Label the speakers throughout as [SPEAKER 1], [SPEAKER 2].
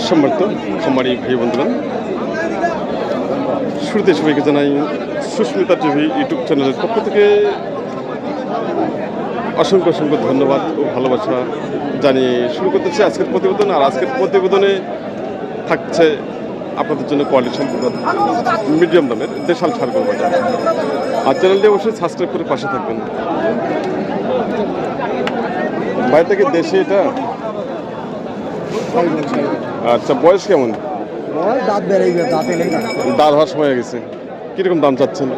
[SPEAKER 1] সম্মানিত খামারি ভাই বন্ধুরা, শুরুতে সবাইকে জানাই সুস্মিতা টিভি ইউটিউব চ্যানেলের পক্ষ থেকে অসংখ্য অসংখ্য ধন্যবাদ ও ভালোবাসা জানিয়ে শুরু করতেছি আজকের প্রতিবেদন। আর আজকের প্রতিবেদনে থাকছে আপনাদের জন্য কোয়ালিটি সম্পূর্ণ মিডিয়াম দামের দেশাল ষাঁড় বাজার। আর চ্যানেলটি অবশ্যই সাবস্ক্রাইব করে পাশে থাকবেন। বাইরে থেকে দেশে এটা আচ্ছা, বয়স কেমন? দাঁত হওয়ার সময় হয়ে গেছে। কিরকম দাম চাচ্ছেন?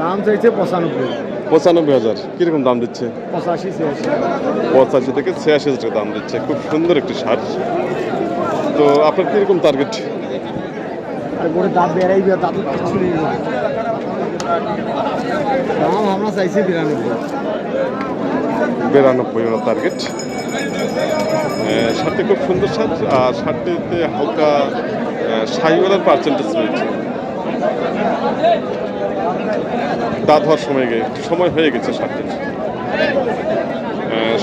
[SPEAKER 2] দাম চাইছে 95।
[SPEAKER 1] 95,000। কিরকম দাম দিচ্ছে? 85 থেকে 86,000 টাকা দাম দিচ্ছে। খুব সুন্দর একটি ষাঁড়। তো আপনার কিরকম টার্গেট?
[SPEAKER 2] আর গোটে দাঁত বেড়াইবে, দাঁত কিছু নেই। দাম আমরা চাইছি
[SPEAKER 1] 92 হলো টার্গেট। ষাঁড়টি খুব সুন্দর ষাঁড়। আর ষাঁড়টিতে হালকা শাহিওয়ালার পার্সেন্টেজ রয়েছে। দাঁত হওয়ার সময় হয়ে গেছে ষাঁড়টির।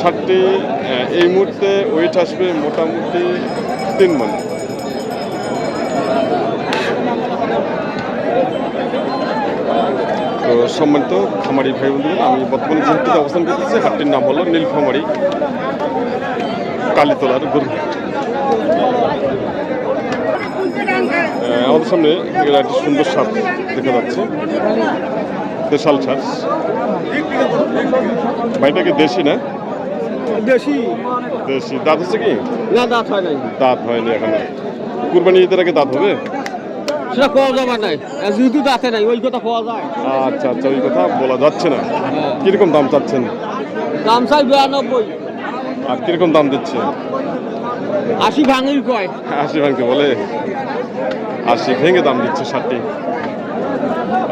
[SPEAKER 1] ষাঁড়টি এই মুহূর্তে ওয়েট আসবে মোটামুটি 3 মণ। তো সম্মানিত খামারি ভাই বন্ধুরা, আমি বর্তমানে যে হাটটিতে অবস্থান করতেছি, হাটটির নাম হলো নীলফামারী কালীতলার গরুহাট। আমাদের সামনে একটি সুন্দর ষাঁড় দেখা যাচ্ছে, দেশাল ষাঁড়। ভাইটা কি দেশি না?
[SPEAKER 2] দেশি।
[SPEAKER 1] দেশি। দাঁত হচ্ছে কি?
[SPEAKER 2] না, দাঁত হয় নাই।
[SPEAKER 1] দাঁত হয়নি এখনো। কুরবানি ঈদের আগে দাঁত হবে?
[SPEAKER 2] সেটা পাওয়া যাবে নাই, যেহেতু দাঁতে নাই ওই কথা পাওয়া যায়।
[SPEAKER 1] আচ্ছা আচ্ছা, ওই কথা বলা যাচ্ছে না। কিরকম দাম চাচ্ছেন?
[SPEAKER 2] দাম চাই 92।
[SPEAKER 1] আর কিরকম দাম দিচ্ছে?
[SPEAKER 2] 80 ভাঙেই কয়।
[SPEAKER 1] 80 ভাঙতে বলে? 80 ভেঙে দাম দিচ্ছে ষাঁড়টি।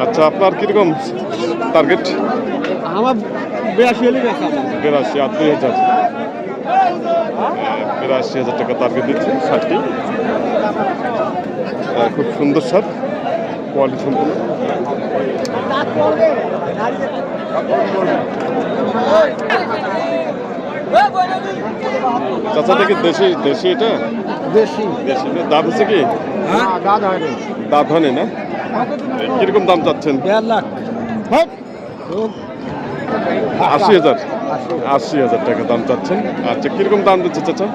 [SPEAKER 1] আচ্ছা, আপনার কিরকম টার্গেট?
[SPEAKER 2] আমার 82 হলে দেখা
[SPEAKER 1] 82 আর 2000। 82,000 টাকা টার্গেট দিচ্ছে ষাঁড়টি। খুব সুন্দর ষাঁড়, কোয়ালিটি সম্পূর্ণ। চাচাটা কি দেশি? দেশি এটা
[SPEAKER 2] দেশি।
[SPEAKER 1] দেশি না? দাঁত হচ্ছে কি?
[SPEAKER 2] দাঁত হয় নাই।
[SPEAKER 1] দাঁত হয়নি না? কিরকম দাম চাচ্ছেন?
[SPEAKER 2] 1.5 লাখ।
[SPEAKER 1] 80,000। 80,000 টাকা দাম চাচ্ছেন। আচ্ছা, কিরকম দাম দিচ্ছে চাচা?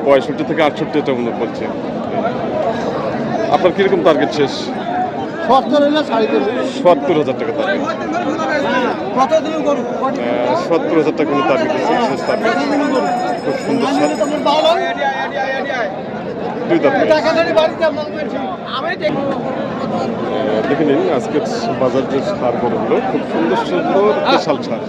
[SPEAKER 1] 65 থেকে 68 এটা মনে বলছে। আপনার কিরকম টার্গেট শেষ? 70,000 টাকা টার্গেট। 70,000 টাকা কোনো টার্গেট দিচ্ছে, শেষ টার্গেট। খুব সুন্দর ষাঁড়। 2 দাঁত। দেখে নিন আজকের বাজার যে ষাঁড় গরুগুলো, খুব সুন্দর সুন্দর বিশাল ষাঁড়।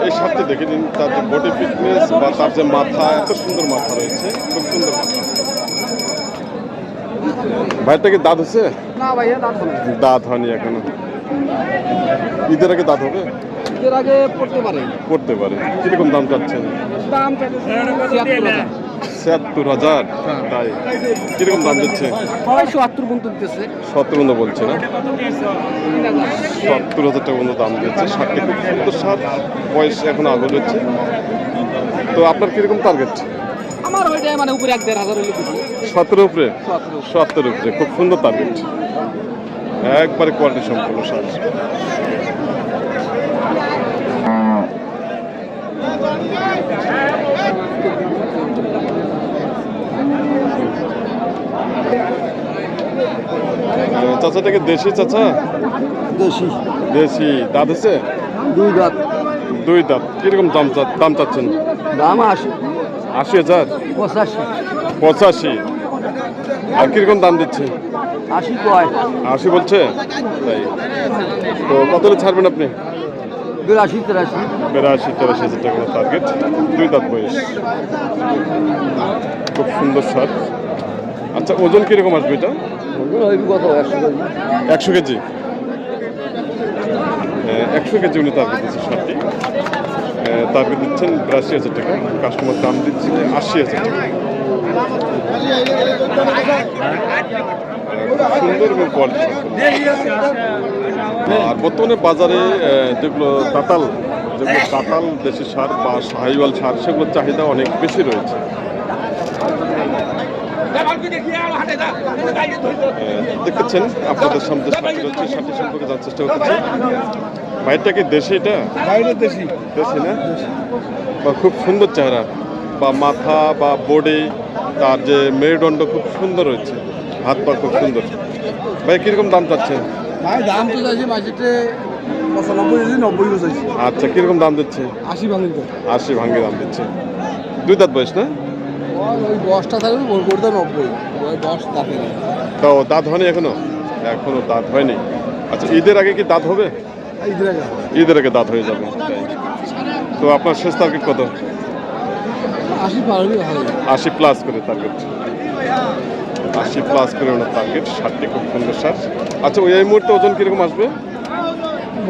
[SPEAKER 1] এই ষাঁড়টি দেখে নিন, তার যে বডি ফিটনেস বা তার যে মাথা, এত সুন্দর মাথা রয়েছে, খুব সুন্দর মাথা। ভাইটা কি দাঁত হচ্ছে?
[SPEAKER 2] না ভাইয়া, দাঁত হয় নাই।
[SPEAKER 1] দাঁত হয়নি এখনো। ঈদের আগে দাঁত হবে?
[SPEAKER 2] এর আগে পড়তে পারে।
[SPEAKER 1] করতে পারে। কিরকম দাম চাচ্ছেন?
[SPEAKER 2] দাম চাইছে 76,000।
[SPEAKER 1] 76,000। তাই? কিরকম দাম দিচ্ছে?
[SPEAKER 2] 70 পর্যন্ত দিতেছে।
[SPEAKER 1] 70 বলছে না? 70,000 টাকা পর্যন্ত দাম দিচ্ছে। ষাঁড়টি খুব সুন্দর ষাঁড়, বয়স এখন আগে রয়েছে। তো আপনার কিরকম টার্গেট?
[SPEAKER 2] আমার ওইটাই মানে উপরে 1,500 হলে কিছু।
[SPEAKER 1] 17 উপরে?
[SPEAKER 2] 17।
[SPEAKER 1] 70 উপরে। খুব সুন্দর টার্গেট, একবারে কোয়ালিটি সম্পূর্ণ ষাঁড়। চাচাটাকে দেশি? চাচা
[SPEAKER 2] দেশি।
[SPEAKER 1] দেশি। দাঁত হচ্ছে?
[SPEAKER 2] 2 দাঁত।
[SPEAKER 1] 2 দাঁত। কিরকম দাম চাচ্ছেন?
[SPEAKER 2] দাম 80।
[SPEAKER 1] 80,000।
[SPEAKER 2] 85।
[SPEAKER 1] 85। আর কিরকম দাম দিচ্ছে?
[SPEAKER 2] 80 কয়।
[SPEAKER 1] 80 বলছে? তাই? তো কত হলে ছাড়বেন আপনি?
[SPEAKER 2] 82, 83।
[SPEAKER 1] 82-83,000 টাকা টার্গেট। 2 দাঁত বয়স। খুব সুন্দর ষাঁড়। আচ্ছা, ওজন কিরকম আসবে এটা?
[SPEAKER 2] কত?
[SPEAKER 1] 100 কেজি। 100 কেজি উনি টার্গেট দিচ্ছে ষাঁড়টি। টার্গেট দিচ্ছেন 82,000 টাকা। কাস্টমার দাম দিচ্ছে 80,000 টাকা। সুন্দর এবং কোয়ালিটি। আর বর্তমানে বাজারে যেগুলো দাতাল যেগুলো কাঁঠাল দেশি সার বা সাহিওয়াল সার সেগুলোর চাহিদা অনেক বেশি রয়েছে। দেখতেছেন আপনাদের সামনে সাথী রয়েছে, সাথী সম্পর্কে জানার চেষ্টা করতেছি। ভাইটা কি দেশি? এটা দেশি না? বা খুব সুন্দর চেহারা, বা মাথা বা বডি, তার যে মেরুদণ্ড খুব সুন্দর রয়েছে, হাত পা খুব সুন্দর। ভাই কিরকম দাম চাচ্ছেন?
[SPEAKER 3] ভাই দাম তো চাইছি মাঝেতে 95 90 চাইছি।
[SPEAKER 1] আচ্ছা, কিরকম দাম দিচ্ছে?
[SPEAKER 3] 80 ভাঙি তো
[SPEAKER 1] 80 ভাঙ্গে দাম দিচ্ছে। 2 দাঁত বয়স না?
[SPEAKER 3] ওই 10টা থাকবে ভোর করতে 90, ওই 10 দাঁতে নেই।
[SPEAKER 1] তো দাঁত হয়নি এখনো? এখনো দাঁত হয়নি। আচ্ছা, ঈদের আগে কি দাঁত হবে?
[SPEAKER 3] ঈদের আগে
[SPEAKER 1] ঈদের আগে দাঁত হয়ে যাবে। তো আপনার শেষ টার্গেট কত?
[SPEAKER 3] 80 পারবি ভালো।
[SPEAKER 1] 80 প্লাস করে টার্গেট, 80 প্লাস করে ওনার টার্গেট। সারটি খুব সুন্দর সার। আচ্ছা, ওই এই মুহূর্তে ওজন কিরকম আসবে?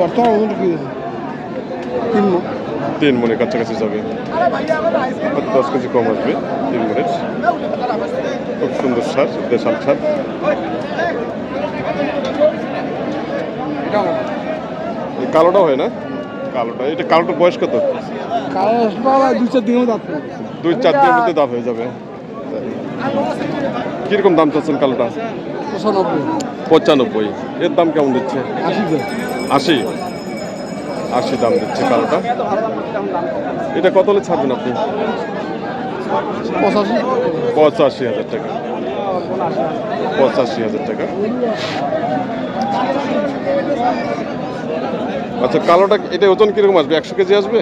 [SPEAKER 3] বর্তমান ওজন কি 3 মণ।
[SPEAKER 1] 3 মণের কাছাকাছি যাবে, 10 কেজি কম আসবে 3 মণের। খুব সুন্দর সার, দেশাল সার। এই কালোটা হয় না? কালোটা, এটা কালোটার বয়স কত?
[SPEAKER 3] কালো 2-4 দিনের দাঁত
[SPEAKER 1] 2-4 দিনের মধ্যে দাঁত হয়ে যাবে। কিরকম দাম চাচ্ছেন কালোটা? 95। এর দাম কেমন দিচ্ছে? 80 80 দাম দিচ্ছে কালোটা। এটা কত হলে ছাড়বেন আপনি? 85,000 টাকা। 85,000 টাকা। আচ্ছা, কালোটা এটা ওজন কিরকম আসবে? 100 কেজি আসবে?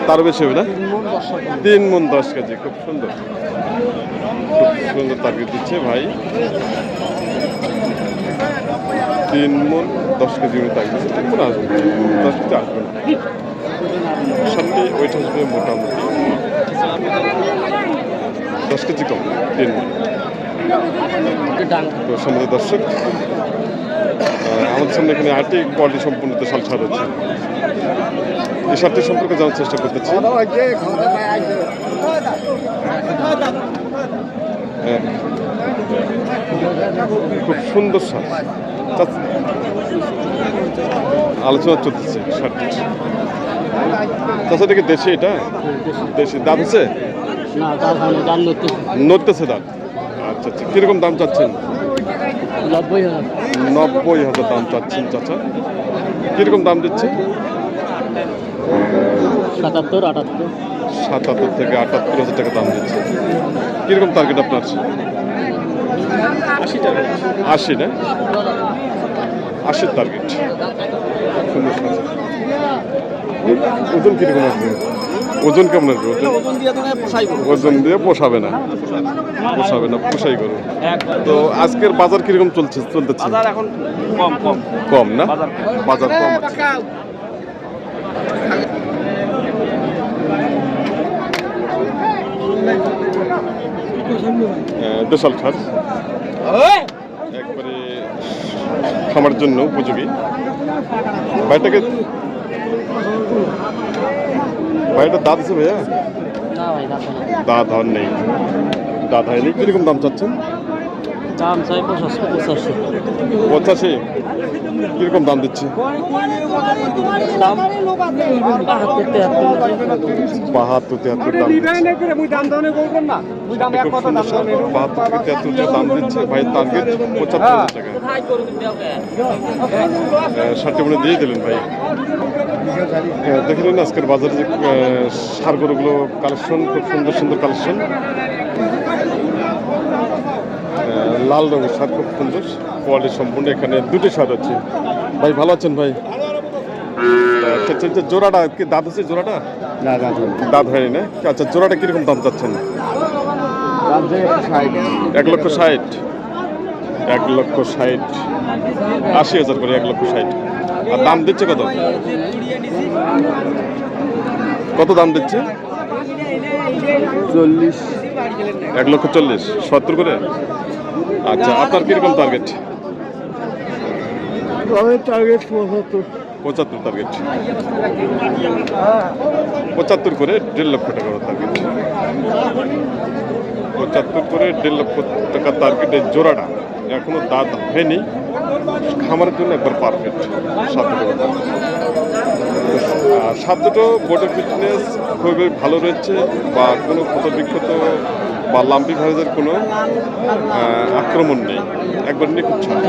[SPEAKER 1] তার বেশি হবে না? 3 মণ 10 কেজি। খুব সুন্দর, খুব সুন্দর টার্গেট দিচ্ছে ভাই। 3 মণ 10 কেজি টার্গেট দিচ্ছে। 3 মণ আসবে, 10 কেজি আসবে না। সামনে ওয়েট আসবে মোটামুটি 10 কেজি কম, 3 মণ। তো সম্মানিত দর্শক, আমাদের সামনে এখানে আরেকটি কোয়ালিটি সম্পূর্ণ দেশাল সার রয়েছে। এই সারটি সম্পর্কে জানার চেষ্টা করতেছি। খুব সুন্দর সার, আলোচনা চলতেছে সারটি। তাছাড়া কি দেশি? এটা দেশি। দাঁত হচ্ছে? নড়তেছে দাঁত। আচ্ছা আচ্ছা, কিরকম দাম চাচ্ছেন? 90,000 দাম চাচ্ছেন চাচা। কিরকম দাম দিচ্ছে? 77 থেকে 78,000 টাকা দাম দিচ্ছে। কিরকম টার্গেট আপনার? 80 না? 80 টার্গেট। ওজন কিরকম আসবে? ওজন কেমন আসবে? ওজন দিয়ে পোষাবে না, পোষাই করো। তো আজকের বাজার কিরকম চলতেছে?
[SPEAKER 2] এখন কম কম
[SPEAKER 1] কম না? বাজার কম আছে। দেশাল সার, একবারে খামার জন্য উপযোগী। ভাইটাকে, ভাইটা দাঁত আছে ভাইয়া? দাঁত হন নেই, দাঁত হয়নি। কিরকম দাম চাচ্ছেন?
[SPEAKER 2] দাম চাই 85।
[SPEAKER 1] 85। কিরকম দাম দিচ্ছে?
[SPEAKER 2] 72-73 দাম দিচ্ছে।
[SPEAKER 1] 72-73 দাম দিচ্ছে ভাই। টার্গেট 75,000 টাকা। 60 মনে দিয়ে দিলেন ভাই। দেখে নিন আজকের বাজারে যে সার গরুগুলো কালেকশন, খুব সুন্দর সুন্দর কালেকশন। লাল রঙের সার, খুব সুন্দর কোয়ালিটি সম্পূর্ণ। এখানে 2টি সার আছে। ভাই ভালো আছেন ভাই? জোড়াটা কি দাঁত হচ্ছে? জোড়াটা দাঁত হয়নি না? আচ্ছা, জোড়াটা কিরকম দাম চাচ্ছেন? 1,60,000। 1,60,000, 80,000 করে 1,60,000। আর দাম দিচ্ছে কত? কত দাম দিচ্ছে?
[SPEAKER 3] 40।
[SPEAKER 1] 1,40,000, 70 করে। আচ্ছা, আপনার কিরকম টার্গেট?
[SPEAKER 3] Target
[SPEAKER 1] 75 target. 75 করে 1.5 লক্ষ টাকা টার্গেট। 75 করে 1.5 লক্ষ টাকা টার্গেটের জোড়াটা এখনো দাঁত হয়নি। খামারের জন্য একবার পারফেক্ট। 7 টাকা। সাপ দুটো বোর্ডের ফিটনেস খুবই ভালো রয়েছে বা কোনো ক্ষত বিক্ষত বা লাম্পি ভাইরাসের কোনো আক্রমণ নেই, একবার নিখুঁত ছাড়।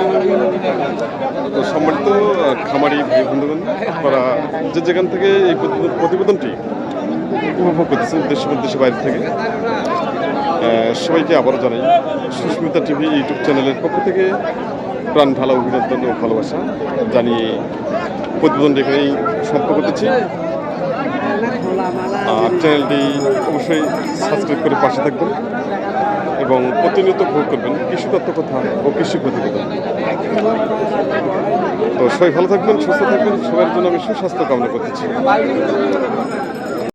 [SPEAKER 1] তো সম্মানিত খামারি ভাই বন্ধুগণ, আপনারা যে যেখান থেকে এই প্রতিবেদনটি উপভোগ করতেছেন দেশ এবং দেশের বাইরে থেকে, সবাইকে আবারও জানাই সুস্মিতা টিভি ইউটিউব চ্যানেলের পক্ষ থেকে প্রাণ ঢালা অভিনন্দন ও ভালোবাসা জানিয়ে প্রতিবেদনটি এখানেই সমাপ্ত করতেছি। আর চ্যানেলটি অবশ্যই সাবস্ক্রাইব করে পাশে থাকবেন এবং প্রতিনিয়ত ভোগ করবেন কৃষি তত্ত্ব কথা ও কৃষি প্রতিবেদন। তো সবাই ভালো থাকবেন, সুস্থ থাকবেন, সবার জন্য আমি সুস্বাস্থ্য কামনা করতেছি।